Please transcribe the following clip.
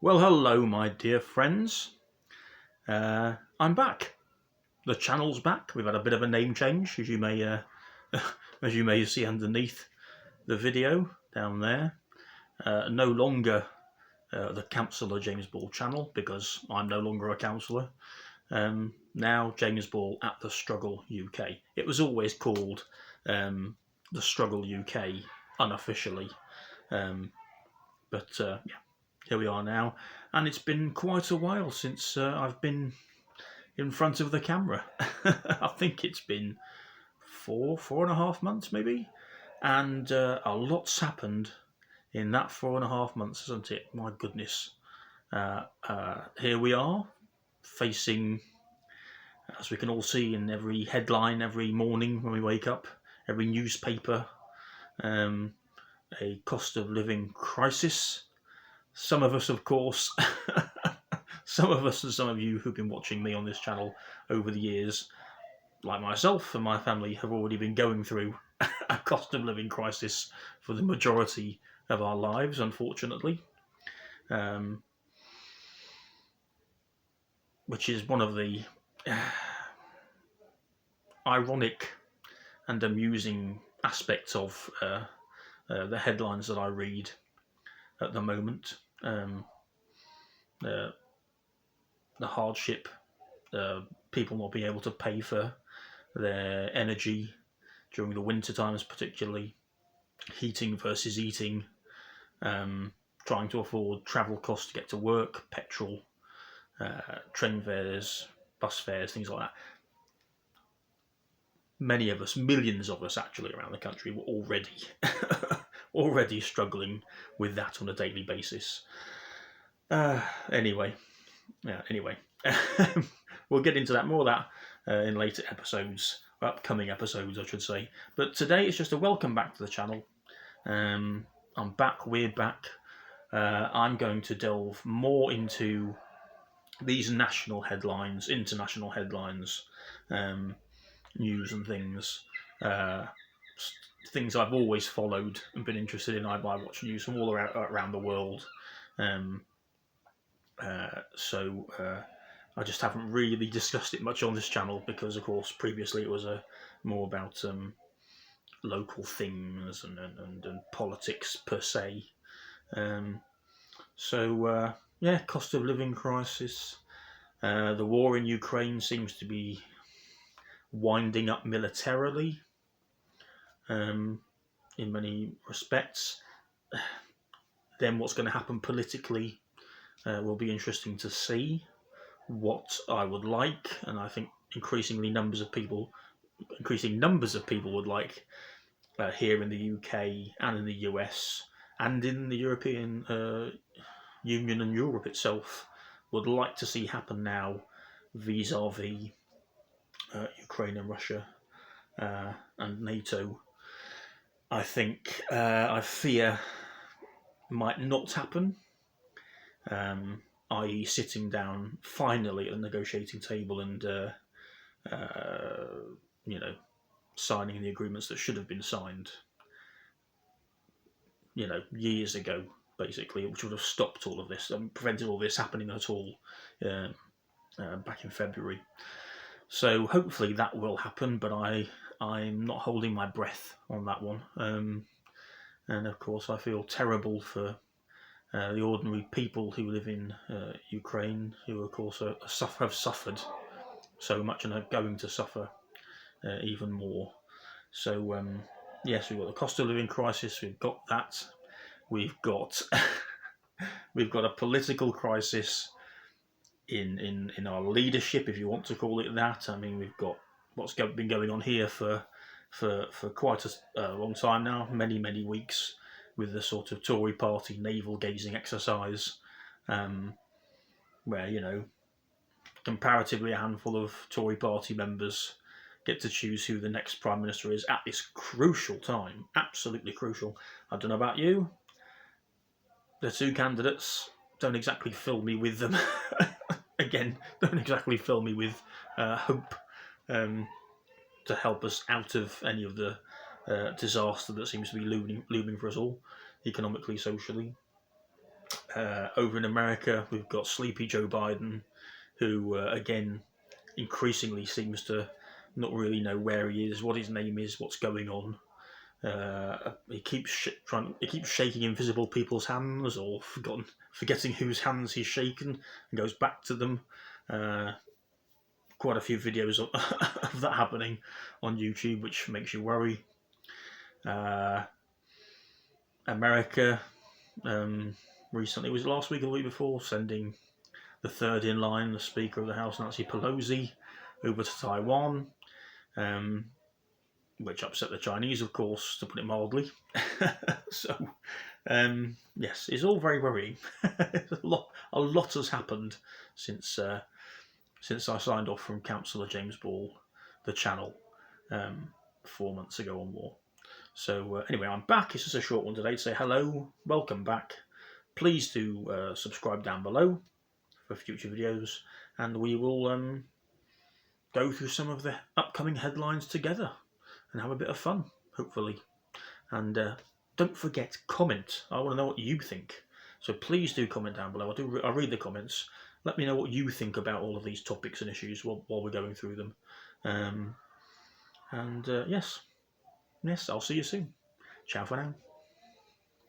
Well, hello, my dear friends. I'm back. The channel's back. We've had a bit of a name change, as you may, as you may see underneath the video down there. No longer the Councillor James Ball channel because I'm no longer a councillor. Now James Ball at The Struggle UK. It was always called The Struggle UK unofficially, but yeah, here we are now, and it's been quite a while since I've been in front of the camera. I think it's been 4.5 months maybe, and a lot's happened in that 4.5 months, hasn't it? My goodness. Here we are, facing, as we can all see in every headline every morning when we wake up, every newspaper, a cost of living crisis. Some of us, of course, some of us and some of you who've been watching me on this channel over the years, like myself and my family, have already been going through a cost of living crisis for the majority of our lives, unfortunately, which is one of the ironic and amusing aspects of the headlines that I read at the moment. The hardship, people not being able to pay for their energy during the winter times, particularly heating versus eating, trying to afford travel costs to get to work, petrol, train fares, bus fares, things like that. Many of us, millions of us actually around the country, were already struggling with that on a daily basis. Anyway, we'll get into that, more of that in later episodes, upcoming episodes, I should say. But today it's just a welcome back to the channel. I'm back, we're back. I'm going to delve more into these national headlines, international headlines, news and things. Things I've always followed and been interested in. I watch news from all around the world. So I just haven't really discussed it much on this channel because, of course, previously it was more about local things and politics per se. Yeah, cost of living crisis. The war in Ukraine seems to be winding up militarily in many respects. Then what's going to happen politically will be interesting to see. What I would like, and I think increasing numbers of people would like here in the UK and in the US and in the European Union and Europe itself, would like to see happen now vis-a-vis Ukraine and Russia and NATO. I think, I fear, might not happen, i.e. sitting down finally at the negotiating table and signing the agreements that should have been signed years ago, basically, which would have stopped all of this and prevented all this happening at all back in February. So hopefully that will happen, but I'm not holding my breath on that one. And of course I feel terrible for the ordinary people who live in Ukraine, who of course have suffered so much and are going to suffer even more. So yes, we've got the cost of living crisis, we've got that. We've got a political crisis in our leadership, if you want to call it that. I mean, we've got what's been going on here for quite a long time now, many weeks, with the sort of Tory party navel-gazing exercise, where comparatively a handful of Tory party members get to choose who the next Prime Minister is at this crucial time, absolutely crucial. I don't know about you, the two candidates don't exactly fill me with them. Again, don't exactly fill me with hope to help us out of any of the disaster that seems to be looming for us all, economically, socially. Over in America, we've got Sleepy Joe Biden, who again increasingly seems to not really know where he is, what his name is, what's going on. He keeps shaking invisible people's hands, or forgetting whose hands he's shaken, and goes back to them. Quite a few videos of that happening on YouTube, which makes you worry. America, recently, was it last week or the week before, sending the third in line, the Speaker of the House, Nancy Pelosi, over to Taiwan, which upset the Chinese, of course, to put it mildly. So, yes, it's all very worrying. a lot has happened since I signed off from Councillor James Ball, the channel, 4 months ago or more. So anyway, I'm back. It's just a short one today to say hello, welcome back. Please do subscribe down below for future videos, and we will go through some of the upcoming headlines together and have a bit of fun, hopefully. And don't forget, comment. I want to know what you think. So please do comment down below. I read the comments. Let me know what you think about all of these topics and issues while we're going through them. Yes, I'll see you soon. Ciao for now.